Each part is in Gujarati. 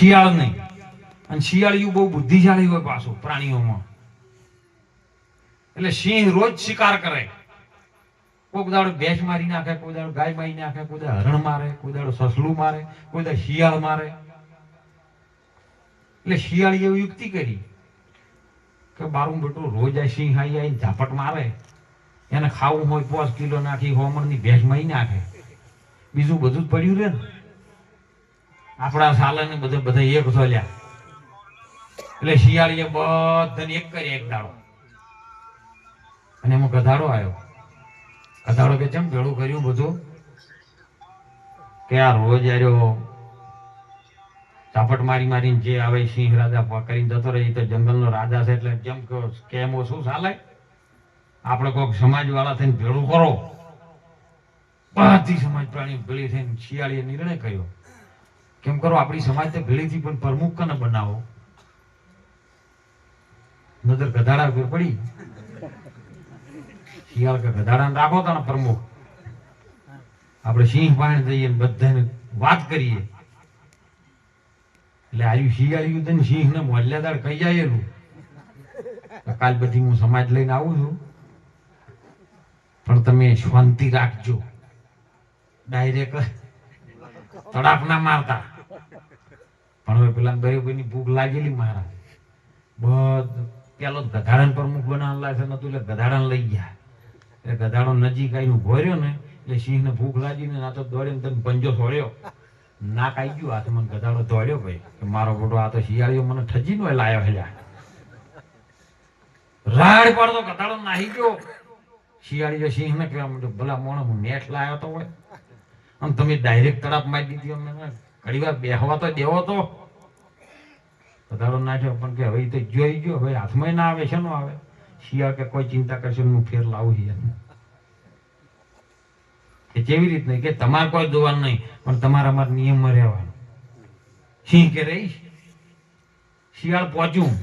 શિયાળ નહીં. અને શિયાળિયું બહુ બુદ્ધિશાળી હોય પાછું પ્રાણીઓમાં. એટલે સિંહ રોજ શિકાર કરે. કોઈક દાડો ભેંસ મારી નાખે, કોઈ દાડો ગાય મારી નાખે, કોઈ દાડો હરણ મારે, કોઈ દાડો સસલું મારે, કોઈ દાડો શિયાળ મારે. એટલે શિયાળીએ એવી યુક્તિ કરી કે મારું બેટું રોજ આ સિંહ આવીને ઝાપટ મારે, એને ખાવું હોય 5 કિલો નાખી હોમણની ભેંસ મારી નાખે, બીજું બધું જ પડ્યું રે ને આપણા સાલે ને બધા એક થોલ્યા. એટલે શિયાળીએ બધાને એક કરી એક દાડો. અને એમાં ગધાડો આવ્યો. ગધાડો કે ચમ ભેળું કર્યું બધું? કે આ રોજ આવ્યો ઝાપટ મારી મારીને જે આવે સિંહ રાજા કરીને જતો રહે, તો જંગલનો રાજા છે. એટલે જેમ કે એમ શું ચાલે, આપણે કોઈક સમાજ વાળા થઈને ભેળું કરો. બધી સમાજ પ્રાણી ભેળી થઈને શિયાળીએ નિર્ણય કર્યો કેમ કરો આપણી સમાજ તો ભેળી થી પણ પ્રમુખ કને બનાવો. નજર ગધાડા ઉપર પડી. શિયાળ કે ગધાડાને રાખો તો ને પ્રમુખ, આપણે સિંહ પાસે જઈએ બધાને વાત કરીએ. એટલે આવ્યું શિયાળિયું ને સિંહ ને મોલ્યાદાર કહી જાયેલું કાલ બધી હું સમાજ લઈને આવું છું, પણ તમે શાંતિ રાખજો, ડાયરેક્ટ તડાપ ના મારતા. પણ હવે પેલા ગરીબની ભૂખ લાગેલી મારા પેલો ગધાડાને પ્રમુખ બનાવવા લાગે નતું, એટલે ગધાડાને લઈ ગયા. એટલે ગધાડો નજીક આવીને ઉભો રહ્યો ને એટલે સિંહ ને ભૂખ લાગીને ના તો દોડીને તને પંજો છોડ્યો, નાક આવી ગયું હાથ. મને ગધાડો દોડ્યો ભાઈ કે મારો મોટો આ તો શિયાળીઓ મને ઠજી નો લાયો હેલ્યા. રાડ પાડતો ગધાડો નાહી ગયો. શિયાળીઓ સિંહ ને કહેવા માંડ્યો ભલા મોણો હું નેટ લાયો તો હોય, આમ તમે ડાયરેક્ટ તડાપ મારી દીધી, અમને ઘડી વાર બેહવા તો દેવો તો. ગધાડો નાખ્યો પણ કે હવે તો જોઈ ગયો, હવે હાથમાં ના આવે છે નો આવે. શિયાળ કે કોઈ ચિંતા કરશે હું ફેર લાવું છે. કે કેવી રીત નહીં? કે તમારે કોઈ જોવાનું નહીં, પણ તમારે અમારા નિયમમાં રહેવાનું. સિંહ કે રહીશ. શિયાળ પહોંચ્યું,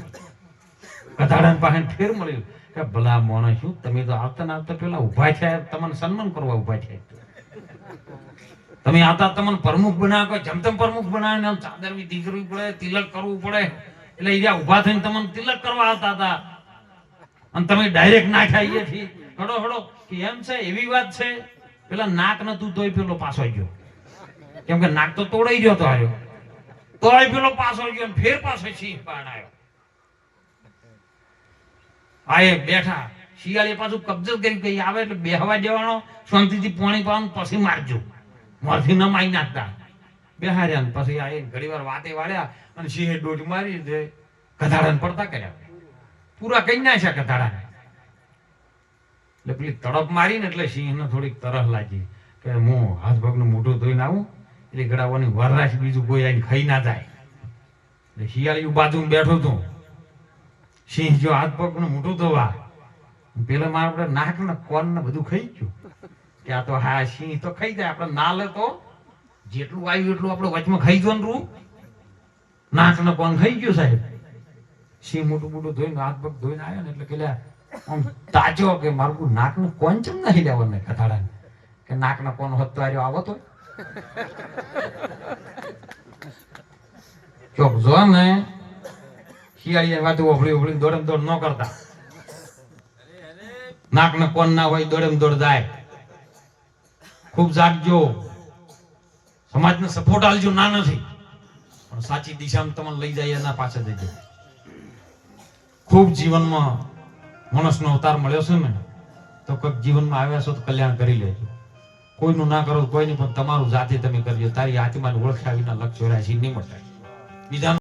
ગધાડા પાસે ફેર મળ્યું કે ભલા મોણસ શું તમે તો આવતા ને આવતા પેલા ઉભા છે, તમને સન્માન કરવા ઉભા છે. તમે આવતા તમને પ્રમુખ બનાવો, જમતમ પ્રમુખ બનાવીને ચાદર બી દીકરવી પડે, તિલક કરવું પડે. એટલે એ ઉભા થઈને તમને તિલક કરવા આવતા હતા, અને તમે ડાયરેક્ટ નાખ્યા અહીંયાથી હડો હડો. કે એમ છે, એવી વાત છે. પેલા નાક નતું તોય પેલો પાછો ગયો, કેમ કે નાક તો તોડાઈ ગયો તો આવ્યો, તોય પેલો પાછો ગયો, ફેર પાછો સિંહ પાડ આવ્યો. આ બેઠા શિયાળે પાછું કબજો કરી કઈ આવે એટલે બેહવા જવાનો, શાંતિથી પાણી પાવાનું, પછી મારજો, મોરથી ન મારી નાખતા. બેહાર્યા ને પછી આ ઘડી વાર વાતે વાળ્યા અને સિંહે ડોટ મારી ગધાડાને પડતા કર્યા, પૂરા કઈ નાખ્યા ગધાડાને. એટલે પેલી તડપ મારી ને એટલે સિંહને થોડીક તરસ લાગી કે હું હાથ પગનું મોઢું ધોઈને આવું, એટલે ગળાવાની વરરાશ બીજું કોઈ આવીને ખાઈ ના જાય. એટલે શિયાળિયું બાજુમાં બેઠું હતું. સિંહ જો હાથ પગનું મોઢું ધોવા, પેલા માં આપણે નાક ને કોન ને બધું ખાઈ ગયું. કે આ તો હા સિંહ તો ખાઈ જાય, આપણે ના લે તો જેટલું આવ્યું એટલું આપણે વચમાં ખાઈ જવાનું રૂ. નાક ને કોન ખાઈ ગયું સાહેબ. સિંહ મોટું મોટું ધોઈને હાથ પગ ધોઈને આવ્યો ને એટલે કે આમ તાજો કે મારું નાક નું કોણ ચમ નહીં લેવાનું કથાડા કે નાક ના કોણ હોત તો આવો તો ચોક જો ને શિયાળી વાતો ઓફળી ઓફળી દોડમ દોડ ન કરતા. નાક ને કોણ ના હોય દોડમ દોડ જાય. ખૂબ જાગજો, સમાજને સપોર્ટ આલજો, ના નથી પણ સાચી દિશામાં તમને લઈ જાય એના પાછળ જજો. ખૂબ જીવનમાં માણસનો અવતાર મળ્યો છે ને તો કોઈક જીવનમાં આવ્યા છો તો કલ્યાણ કરી લેજો. કોઈનું ના કરો કોઈ નહીં, પણ તમારું જાતે તમે કરજો. તારી આત્માને ઓળખ્યા વિના લક્ષ્ય 84 નહીં મળે. બીજા